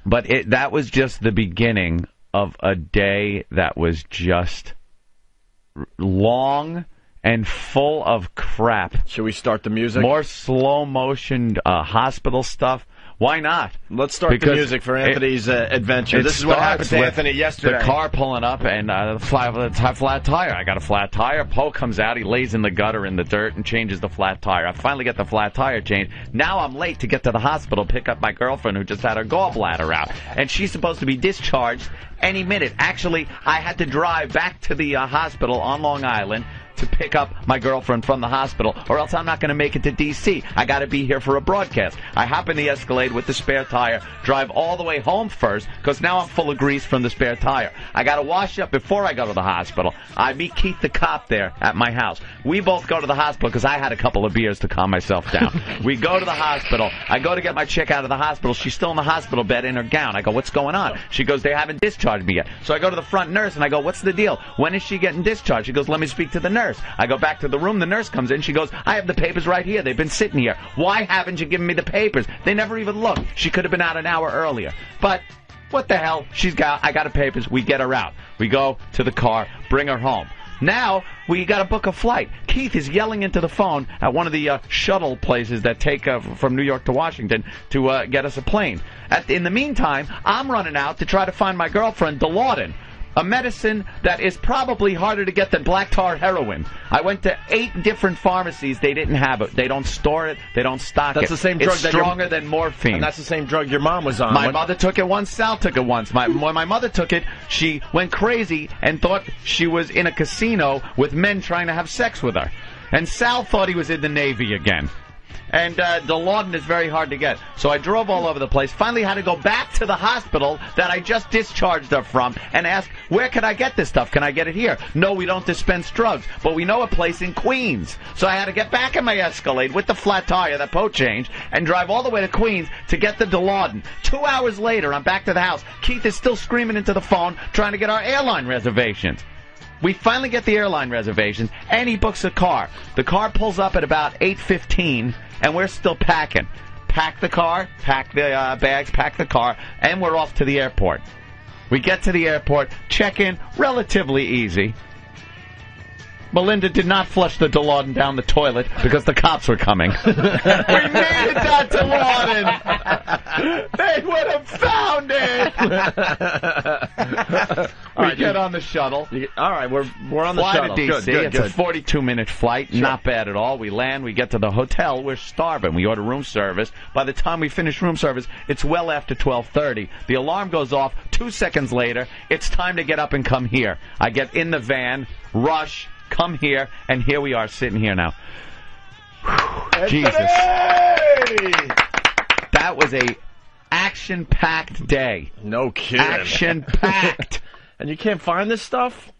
But that was just the beginning of a day that was just long and full of crap. Should we start the music? More slow motion hospital stuff. Why not? Let's start the music for Anthony's adventure. This is what happened to Anthony yesterday. The car pulling up and flat tire. I got a flat tire. Poe comes out. He lays in the gutter in the dirt and changes the flat tire. I finally get the flat tire changed. Now I'm late to get to the hospital, pick up my girlfriend who just had her gallbladder out. And she's supposed to be discharged any minute. Actually, I had to drive back to the hospital on Long Island to pick up my girlfriend from the hospital, or else I'm not going to make it to D.C. I got to be here for a broadcast. I hop in the Escalade with the spare tire, drive all the way home first, because now I'm full of grease from the spare tire. I got to wash up before I go to the hospital. I meet Keith the cop there at my house. We both go to the hospital because I had a couple of beers to calm myself down. We go to the hospital. I go to get my chick out of the hospital. She's still in the hospital bed in her gown. I go, what's going on? She goes, they haven't discharged me yet. So I go to the front nurse and I go, what's the deal? When is she getting discharged? She goes, let me speak to the nurse. I go back to the room. The nurse comes in. She goes, I have the papers right here. They've been sitting here. Why haven't you given me the papers? They never even looked. She could have been out an hour earlier. But what the hell? I got the papers. We get her out. We go to the car, bring her home. Now we got to book a flight. Keith is yelling into the phone at one of the shuttle places that take from New York to Washington to get us a plane. In the meantime, I'm running out to try to find my girlfriend, Dilaudid, a medicine that is probably harder to get than black tar heroin. I went to 8 different pharmacies. They didn't have it. They don't store it. They don't stock it. That's the same drug. It's stronger than morphine. And that's the same drug your mom was on. My mother took it once. Sal took it once. When my mother took it, she went crazy and thought she was in a casino with men trying to have sex with her. And Sal thought he was in the Navy again. And Dilaudid is very hard to get. So I drove all over the place. Finally had to go back to the hospital that I just discharged her from and ask, where can I get this stuff? Can I get it here? No, we don't dispense drugs, but we know a place in Queens. So I had to get back in my Escalade with the flat tire that Poe changed and drive all the way to Queens to get the Dilaudid. 2 hours later, I'm back to the house. Keith is still screaming into the phone trying to get our airline reservations. We finally get the airline reservations, and he books a car. The car pulls up at about 8:15, and we're still packing. Pack the car, pack the bags, pack the car, and we're off to the airport. We get to the airport, check in, relatively easy. Melinda did not flush the Dilaudid down the toilet because the cops were coming. We made it down to Dilaudid. They would have found it. We get on the shuttle. All right, we're on the shuttle. Fly to D.C. It's a 42-minute flight. Sure. Not bad at all. We land. We get to the hotel. We're starving. We order room service. By the time we finish room service, it's well after 12:30. The alarm goes off. 2 seconds later, it's time to get up and come here. I get in the van, rush, come here, and here we are sitting here now. Whew, Jesus. That was a action-packed day. No kidding. Action-packed. And you can't find this stuff?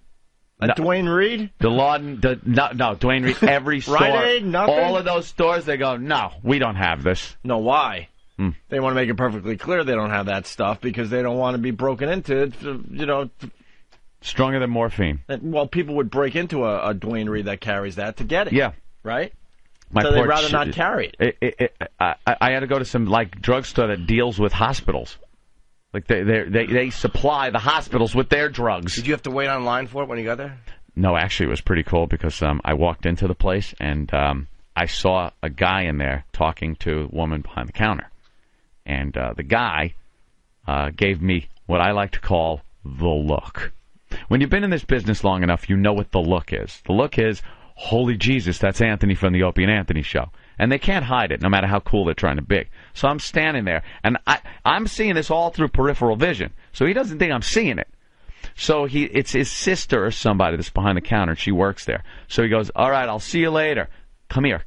At Duane Reade? Dilaudid, no, Duane Reade, every store. Rite Aid, nothing? All of those stores, they go, no, we don't have this. No, why? They want to make it perfectly clear they don't have that stuff because they don't want to be broken into, Stronger than morphine. Well, people would break into a Duane Reade that carries that to get it. Yeah. Right? So they'd rather not carry it. I had to go to some drugstore that deals with hospitals. Like they supply the hospitals with their drugs. Did you have to wait online for it when you got there? No, actually, it was pretty cool because I walked into the place and I saw a guy in there talking to a woman behind the counter, and the guy gave me what I like to call the look. When you've been in this business long enough, you know what the look is. The look is, holy Jesus, that's Anthony from the Opie and Anthony show. And they can't hide it, no matter how cool they're trying to be. So I'm standing there, and I'm seeing this all through peripheral vision. So he doesn't think I'm seeing it. So it's his sister or somebody that's behind the counter, and she works there. So he goes, all right, I'll see you later. Come here,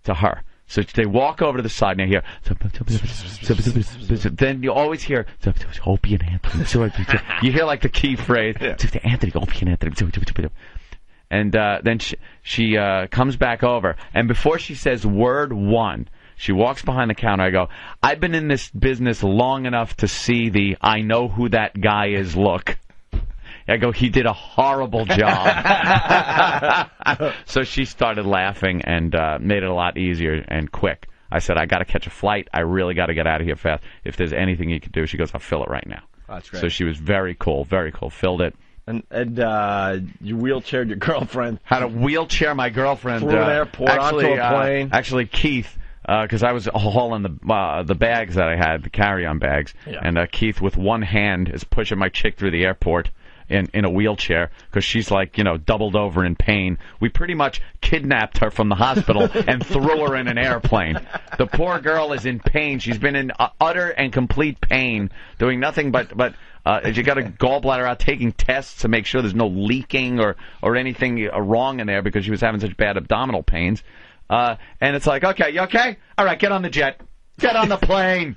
to her. So they walk over to the side, and I hear, then you always hear, Opie and Anthony. You hear like the key phrase, Anthony, Opie and Anthony. And then she comes back over, and before she says word one, she walks behind the counter. I go, I've been in this business long enough to see the I know who that guy is look. I go, he did a horrible job. So she started laughing and made it a lot easier and quick. I said, I got to catch a flight. I really got to get out of here fast. If there's anything you can do, she goes, I'll fill it right now. That's great. So she was very cool, very cool. Filled it. And you wheelchaired your girlfriend. Had to wheelchair my girlfriend. Flew an airport onto a plane. Actually, Keith, because I was hauling the bags that I had, the carry-on bags, and Keith with one hand is pushing my chick through the airport in a wheelchair because she's like, doubled over in pain. We pretty much kidnapped her from the hospital and threw her in an airplane. The poor girl is in pain. She's been in utter and complete pain, doing nothing but she got a gallbladder out, taking tests to make sure there's no leaking or anything wrong in there because she was having such bad abdominal pains. And it's like, okay, you okay? All right, get on the jet. Get on the plane.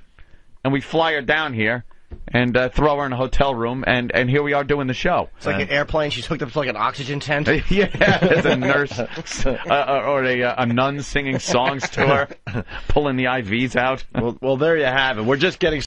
And we fly her down here and throw her in a hotel room, and here we are doing the show. It's like an airplane. She's hooked up to like an oxygen tent. Yeah, there's a nurse or a nun singing songs to her, pulling the IVs out. Well, there you have it. We're just getting